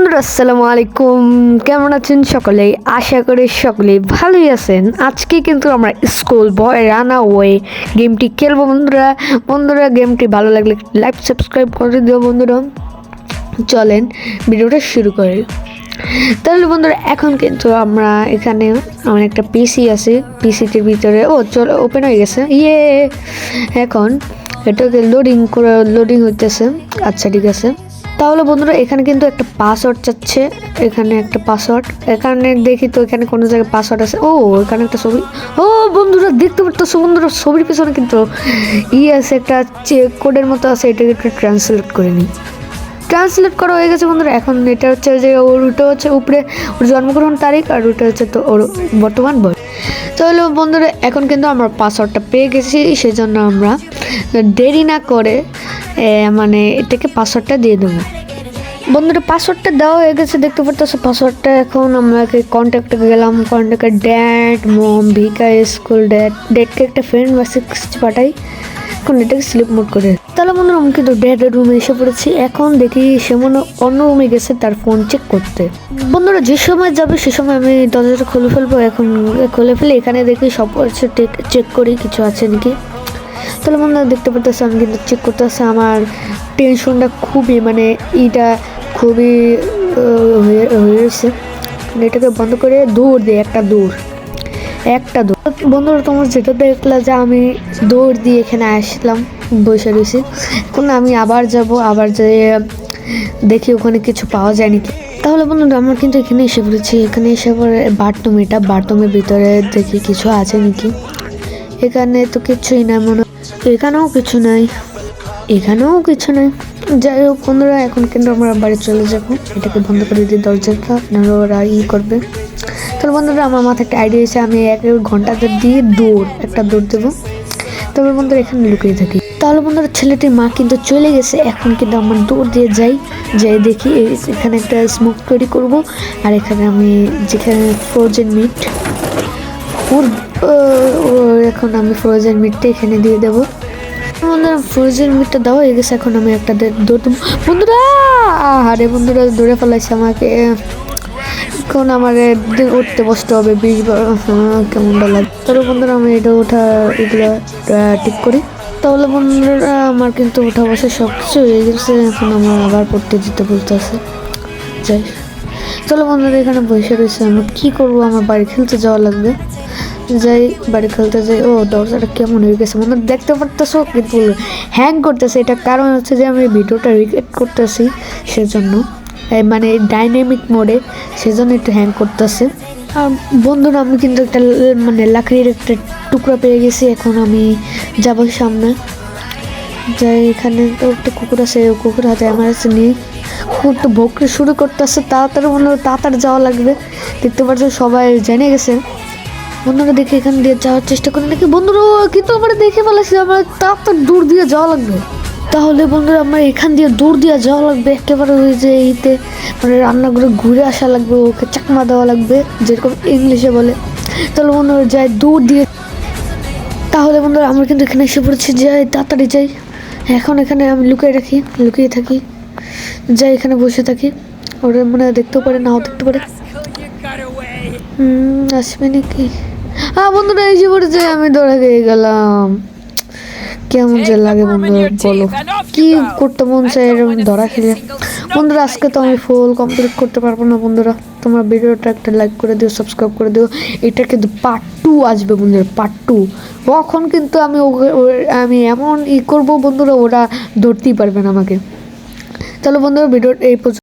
বন্ধুরা আসসালামু আলাইকুম, কেমন আছেন সকলে? আশা করি সকলে ভালোই আছেন। আজকে কিন্তু আমরা স্কুল বয় রানঅ্যাওয়ে গেমটি খেলবো বন্ধুরা গেমটি ভালো লাগলে লাইক সাবস্ক্রাইব করে দিও বন্ধুরা। চলেন ভিডিওটা শুরু করি। তাহলে বন্ধুরা এখন কিন্তু আমরা এখানে আমার একটা পিসি আছে, পিসিটির ভিতরে চলো ওপেন হয়ে গেছে। এখন এটাকে লোডিং হইতেছে। আচ্ছা ঠিক আছে। তাহলে বন্ধুরা এখানে কিন্তু একটা পাসওয়ার্ড চাচ্ছে, এখানে একটা পাসওয়ার্ড, এখানে দেখি তো এখানে কোনো জায়গায় পাসওয়ার্ড আছে। এখানে একটা ছবি। বন্ধুরা দেখতে পারতেছো বন্ধুরা, ছবির পিছনে কিন্তু আছে একটা কোডের মতো আছে, এটাকে একটু ট্রান্সলেট করে নিই। ট্রান্সলেট করা হয়ে গেছে বন্ধুরা। এখন এটা হচ্ছে যে ওটা হচ্ছে উপরে ওর জন্মগ্রহণ তারিখ, আর ওটা হচ্ছে তো ওর বর্তমান বয়স। তাহলে বন্ধুরা এখন কিন্তু আমরা পাসওয়ার্ডটা পেয়ে গেছি, সেজন্য আমরা দেরি না করে মানে এটাকে পাসওয়ার্ডটা দিয়ে দেবো। বন্ধুরা পাসওয়ার্ডটা দেওয়া হয়ে গেছে, দেখতে পারতেছো পাসওয়ার্ডটা। এখন আমাকে কন্ট্যাক্টে গেলাম, কন্ট্যাক্টে ড্যাড মম ভিকা স্কুল ড্যাডকে একটা ফ্রেন্ড মেসেজ পাঠাই। এখন এটাকে স্লিপ মোড করে। তাহলে বন্ধুরা আমি কিন্তু ড্যাডের রুমে এসে পড়েছি। এখন দেখি সে মনে অন্য রুমে গেছে তার ফোন চেক করতে। বন্ধুরা যে সময় যাবে সে সময় আমি দরজাটা খুলে ফেলবো। এখন খুলে ফেলে এখানে দেখি সব কিছু চেক করি কিছু আছে নাকি। তাহলে বন্ধুরা দেখতে পারতেছে আমি কিন্তু চেক করতেছে। আমার টেনশনটা খুবই খুবই হয়েছে। এটাকে বন্ধ করে দৌড় দিই, একটা দৌড়। বন্ধুরা তোমরা যেটা দেখলা যে আমি দৌড় দিয়ে এখানে আসলাম, বসে রয়েছি। এখন আমি আবার যেয়ে দেখি ওখানে কিছু পাওয়া যায় নাকি। তাহলে বন্ধুরা আমরা কিন্তু এখানে এসে পড়েছি। এখানে এসে পরে বাথরুমের ভিতরে দেখি কিছু আছে নাকি। এখানে তো কিছুই না মনে, এখানেও কিছু নাই। যাই হোক বন্ধুরা এখন কিন্তু আমরা বাড়ি চলে যাবো। এটাকে বন্ধ করে দিই দরজাটা, নাহলে ওরা করবে। তাহলে বন্ধুরা আমার মাথায় একটা আইডিয়া এসে আমি 1 ঘন্টাতে দিয়ে একটা দৌড় দেবো। তবে বন্ধুরা এখানে লুকিয়ে থাকি। তাহলে বন্ধুরা ছেলেটির মা কিন্তু চলে গেছে। এখন কিন্তু আমার দৌড় দিয়ে যাই দেখি এখানে একটা স্মোক তৈরি করব। আর এখানে আমি যেখানে ফ্রোজেন মিট এখন আমি ফ্রোজেন মিটটা এখানে দিয়ে দেবো। বন্ধুরা ফ্রোজেন মিটটা দেওয়া হয়ে গেছে। এখন আমি একটা দৌড় দেবো বন্ধুরা। বন্ধুরা দৌড়ে ফেলাইছে আমাকে। এখন আমার উঠতে বসতে হবে 20 বার, কেমনটা লাগে। তাহলে বন্ধুরা আমি এগুলো ঠিক করি। তাহলে বন্ধুরা আমার কিন্তু উঠা বসে সব কিছু হয়ে গেছে। এখন আমার আবার পড়তে যেতে বলতেছে। যাই চলো বন্ধুরা এখানে বসে রয়েছে। আমি কী করবো, আমার বাড়ি খেলতে যাওয়া লাগবে। বাড়ি খেলতে যাই। দরজাটা কেমন হয়ে গেছে বন্ধুরা দেখতে পারতেছো, কিন্তু হ্যাং করতেছে। এটা কারণ হচ্ছে যে আমি ভিডিওটা রেকর্ড করতেছি, সেজন্য ডাইনামিক মোডে, সেজন্য একটু হ্যাং করতেছে। আর বন্ধুরা আমি কিন্তু একটা লাকড়ির একটা টুকরা পেয়ে গেছি। এখন আমি যাবো সামনে। যাই এখানে তো একটা কুকুর আছে, কুকুর হাতে আমার কাছে নিয়ে কুকুর তো ভোগতে শুরু করতেছে। তাড়াতাড়ি যাওয়া লাগবে। দেখতে পাচ্ছ সবাই জেনে গেছে। বন্ধুরা দেখে এখান দিয়ে যাওয়ার চেষ্টা করে নাকি। বন্ধুরা কিন্তু আমরা দেখে ফেলেছি, আমার তাড়াতাড়ি দূর দিয়ে যাওয়া লাগবে। তাহলে বন্ধুরা আমার এখান দিয়ে দূর দিয়ে যাওয়া লাগবে একেবারে ওই যে রান্নাঘরে ঘুরে আসা লাগবে, ওকে চাকমা দেওয়া লাগবে যেরকম ইংলিশে বলে। তাহলে বন্ধুরা যাই দূর দিয়ে। তাহলে বন্ধুরা আমরা কিন্তু এখানে এসে পড়েছি। যাই তাড়াতাড়ি যাই। এখন এখানে আমি লুকিয়ে থাকি। যাই এখানে বসে থাকি। ওরা মনে হয় দেখতেও পারে, নাও দেখতে পারে। আসবে নাকি? বন্ধুরা এই যে পড়েছে, আমি দৌড়ে গিয়ে গেলাম। কেমন যে লাগে বন্ধুরা বলো, কি করতে মন চাই এরকম ধরা খেলে। বন্ধুরা আজকে তো আমি ফুল কমপ্লিট করতে পারবো না। বন্ধুরা তোমরা ভিডিওটা একটা লাইক করে দিও, সাবস্ক্রাইব করে দিও। এটা কিন্তু পার্ট 2 আসবে বন্ধুরা, পার্ট 2। তখন কিন্তু আমি এমন করবো বন্ধুরা, ওরা ধরতেই পারবে না আমাকে। তাহলে বন্ধুরা ভিডিও এই